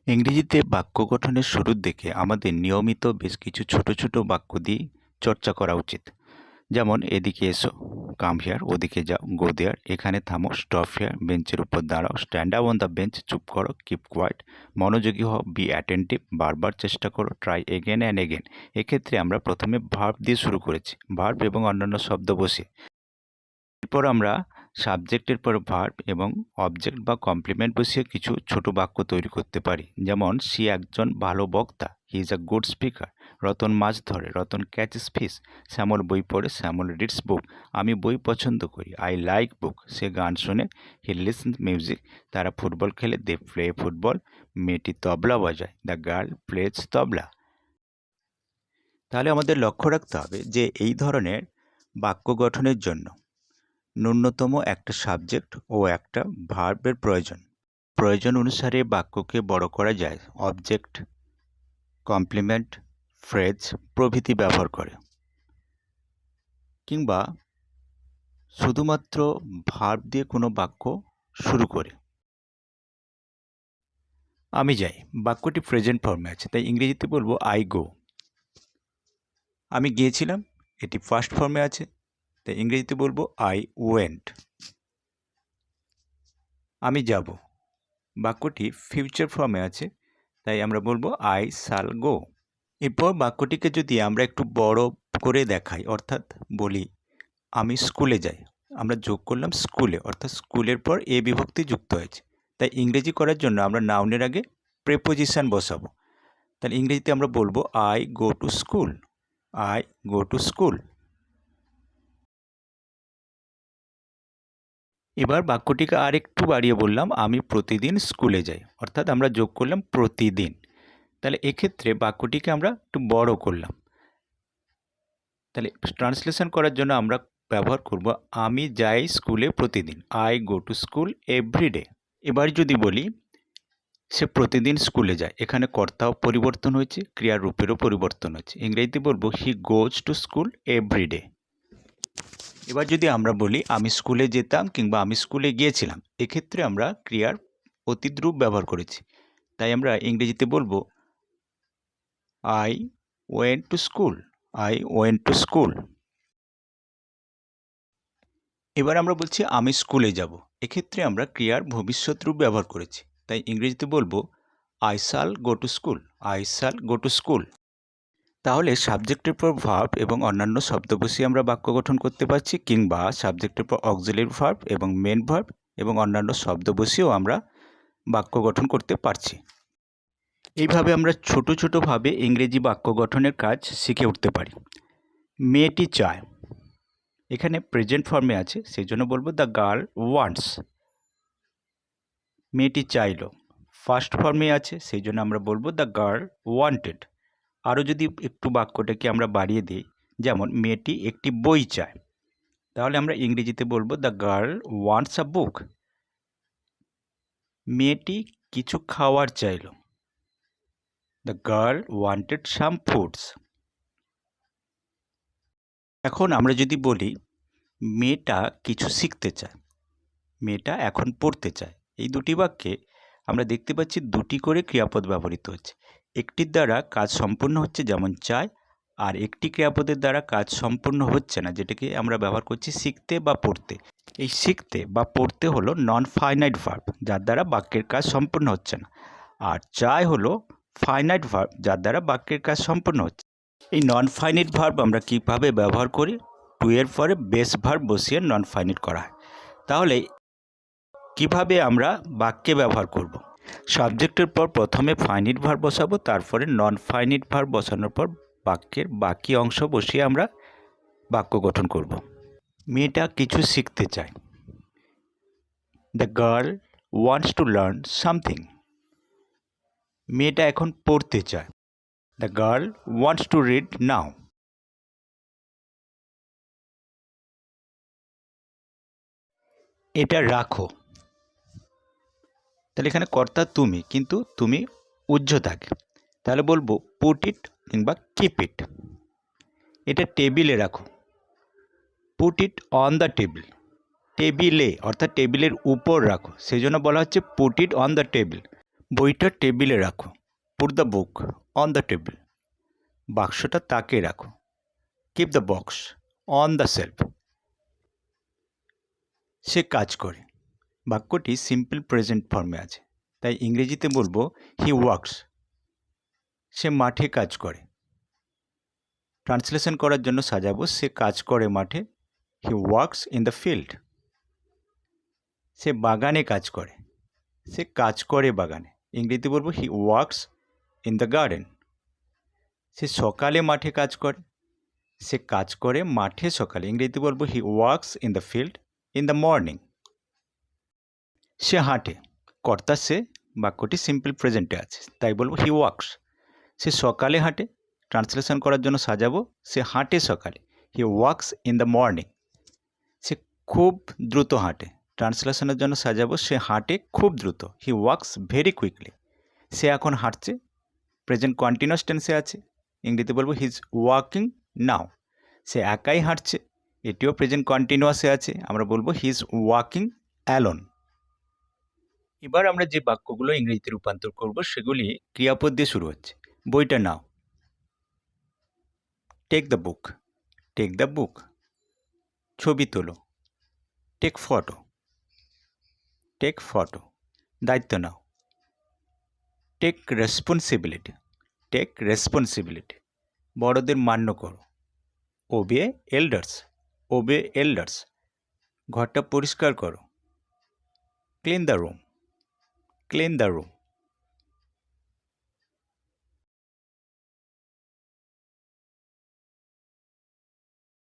ইংরেজিতে বাক্য গঠনের শুরুর দিকে আমাদের নিয়মিত বেশ কিছু ছোট ছোট বাক্য দিয়ে চর্চা করা উচিত। যেমন এদিকে এসো, কাম হিয়ার, ওদিকে যাও, গো দেয়ার, এখানে থামো, স্টপ হিয়ার, বেঞ্চের উপর দাঁড়াও, stand up on the bench, চুপ করো, কিপ কোয়াইট, মনোযোগী হও, বি অ্যাটেন্টিভ, বারবার চেষ্টা করো, ট্রাই এগেন অ্যান্ড এগেন। এক্ষেত্রে আমরা প্রথমে ভার্ব দিয়ে শুরু করেছি, ভার্ব এবং অন্যান্য শব্দ বসিয়ে। এরপর আমরা সাবজেক্টের পর ভার্ব এবং অবজেক্ট বা কমপ্লিমেন্ট বসিয়ে কিছু ছোট বাক্য তৈরি করতে পারি। যেমন সে একজন ভালো বক্তা, he is a good speaker. Ratan মাছ ধরে, রতন ক্যাচেস ফিশ। শ্যামল বই পড়ে, শ্যামল রিডস বুক। আমি বই পছন্দ করি, আই লাইক বুক। সে গান শোনে, হি লিসন মিউজিক। তারা ফুটবল খেলে, দে প্লে ফুটবল। মেয়েটি তবলা বাজায়, দ্য গার্ল প্লেজ তবলা। তাহলে আমাদের লক্ষ্য রাখতে হবে যে এই ধরনের বাক্য গঠনের জন্য ন্যূনতম একটা সাবজেক্ট ও একটা ভার্বের প্রয়োজন অনুসারে বাক্যকে বড় করা যায় অবজেক্ট, কমপ্লিমেন্ট, ফ্রেজ প্রভৃতি ব্যবহার করে, কিংবা শুধুমাত্র ভার্ব দিয়ে কোনো বাক্য শুরু করে। আমি যাই, বাক্যটি প্রেজেন্ট ফর্মে আছে, তাই ইংরেজিতে বলবো আই গো। আমি গিয়েছিলাম, এটি ফার্স্ট ফর্মে আছে, তাই ইংরেজিতে বলবো আই ওয়েন্ট। আমি যাব, বাক্যটি ফিউচার ফর্মে আছে, তাই আমরা বলবো আই শাল গো। এরপর বাক্যটিকে যদি আমরা একটু বড় করে দেখাই, অর্থাৎ বলি আমি স্কুলে যাই, আমরা যোগ করলাম স্কুলে, অর্থাৎ স্কুলের পর এ বিভক্তি যুক্ত হয়েছে, তাই ইংরেজি করার জন্য আমরা নাউনের আগে প্রেপোজিশন বসাবো। তাহলে ইংরেজিতে আমরা বলবো I go to school, I go to school. এবার বাক্যটিকে আর একটু বাড়িয়ে বললাম আমি প্রতিদিন স্কুলে যাই, অর্থাৎ আমরা যোগ করলাম প্রতিদিন। তাহলে এক্ষেত্রে বাক্যটিকে আমরা একটু বড় করলাম। তাহলে ট্রান্সলেশন করার জন্য আমরা ব্যবহার করব আমি যাই স্কুলে প্রতিদিন, I go to school every day. এবার যদি বলি সে প্রতিদিন স্কুলে যায়, এখানে কর্তাও পরিবর্তন হয়েছে, ক্রিয়ার রূপেরও পরিবর্তন হয়েছে, ইংরেজিতে বলবো হি গোজ টু স্কুল এভরিডে। এবার যদি আমরা বলি আমি স্কুলে যেতাম কিংবা আমি স্কুলে গিয়েছিলাম, এক্ষেত্রে আমরা ক্রিয়ার অতীত রূপ ব্যবহার করেছি, তাই আমরা ইংরেজিতে বলবো I went to school, I went to school. এবার আমরা বলছি আমি স্কুলে যাব, এক্ষেত্রে আমরা ক্রিয়ার ভবিষ্যৎ রূপ ব্যবহার করেছি, তাই ইংরেজিতে বলবো আই শাল গো টু স্কুল, আই শাল গো টু স্কুল। তাহলে সাবজেক্টের পর ভার্ব এবং অন্যান্য শব্দ বসিয়ে আমরা বাক্য গঠন করতে পারছি, কিংবা সাবজেক্টের পর অক্সিলারি ভার্ব এবং মেন ভার্ব এবং অন্যান্য শব্দ বসিয়েও আমরা বাক্য গঠন করতে পারছি। এইভাবে আমরা ছোট ছোটোভাবে ইংরেজি বাক্য গঠনের কাজ শিখে উঠতে পারি। মেয়েটি চায়, এখানে প্রেজেন্ট ফর্মে আছে, সেই জন্য বলবো দ্য গার্ল ওয়ান্টস। মেয়েটি চাইল, ফার্স্ট ফর্মে আছে, সেই জন্য আমরা বলবো দ্য গার্ল ওয়ান্টেড। আরও যদি একটু বাক্যটাকে আমরা বাড়িয়ে দিই, যেমন মেয়েটি একটি বই চায়, তাহলে আমরা ইংরেজিতে বলবো দ্য গার্ল ওয়ান্টস আ বুক। মেয়েটি কিছু খাওয়ার চাইল, the girl wanted some foods. এখন আমরা যদি বলি মেয়েটা কিছু শিখতে চায়, মেয়েটা এখন পড়তে চায়, এই দুটি বাক্যে আমরা দেখতে পাচ্ছি দুটি করে ক্রিয়াপদ ব্যবহৃত হচ্ছে। একটির দ্বারা কাজ সম্পূর্ণ হচ্ছে, যেমন চায়, আর একটি ক্রিয়াপদের দ্বারা কাজ সম্পূর্ণ হচ্ছে না, যেটাকে আমরা ব্যবহার করছি শিখতে বা পড়তে। এই শিখতে বা পড়তে হলো নন ফাইনাইট ভার্ব, যার দ্বারা বাক্যের কাজ সম্পূর্ণ হচ্ছে না, আর চায় হলো ফাইনাইট ভার্ব, যার দ্বারা বাক্যের কাজ সম্পূর্ণ হচ্ছে। এই নন ফাইনাইট ভার্ব আমরা কীভাবে ব্যবহার করি, টু এর পরে বেস ভার্ব বসিয়ে নন ফাইনাইট করা হয়। তাহলে কিভাবে আমরা বাক্যে ব্যবহার করব, সাবজেক্টের পর প্রথমে ফাইনাইট ভার্ব বসাবো, তারপরে নন ফাইনাইট ভার্ব বসানোর পর বাক্যের বাকি অংশ বসিয়ে আমরা বাক্য গঠন করব। মেয়েটা কিছু শিখতে চায়, the girl wants to learn something. মেয়েটা এখন পড়তে চায়, the girl wants to read নাও। এটা রাখো, তাহলে এখানে কর্তা তুমি, কিন্তু তুমি উজ্জ্ব থাকে, তাহলে বলবো পুট ইট কিংবা কিপ ইট। এটা টেবিলে রাখো, put it on the table. টেবিলে অর্থাৎ টেবিলের উপর রাখো, সেই জন্য বলা হচ্ছে put it on the table. বইটা টেবিলে রাখো। Put the book on the table. বাক্সটা তাকে রাখো। Keep the box on the shelf. সে কাজ করে। বাক্যটি সিম্পল প্রেজেন্ট ফর্মে আছে, তাই ইংরেজিতে বলবো হি ওয়ার্কস। সে মাঠে কাজ করে। ট্রান্সলেশন করার জন্য সাজাবো সে কাজ করে মাঠে। He works in the field. সে বাগানে কাজ করে। সে কাজ করে বাগানে। ইংরেজিতে বলবো he works in the garden. সে সকালে মাঠে কাজ করে। সে কাজ করে মাঠে সকালে। ইংরেজিতে বলবো he works in the field in the morning. সে হাঁটে। কর্তা সে, বাক্যটি সিম্পল প্রেজেন্টে আছে, তাই বলবো হি ওয়ার্কস। সে সকালে হাঁটে। ট্রান্সলেশন করার জন্য সাজাবো সে হাঁটে সকালে। He works in the morning. সে খুব দ্রুত হাঁটে। ট্রান্সলেশনের জন্য সাজাবো সে হাঁটে খুব দ্রুত। He works very quickly. সে এখন হাঁটছে। প্রেজেন্ট কন্টিনিউয়াস টেন্সে আছে। ইংরেজিতে বলবো হি ইজ ওয়াকিং নাও। সে একাই হাঁটছে। এটিও প্রেজেন্ট কন্টিনিউয়াসে আছে। আমরা বলবো হি ইজ ওয়াকিং অ্যালোন। এবার আমরা যে বাক্যগুলো ইংরেজিতে রূপান্তর করব সেগুলি ক্রিয়াপদ দিয়ে শুরু হচ্ছে। বইটা নাও। Take the book. Take the book. ছবি তোলো। Take photo. Take photo. দায়িত্ব নাও। Take responsibility. Take responsibility. বড়দের মান্য করো। Obey elders. Obey elders. ঘরটা পরিষ্কার করো। Clean the room. Clean the room.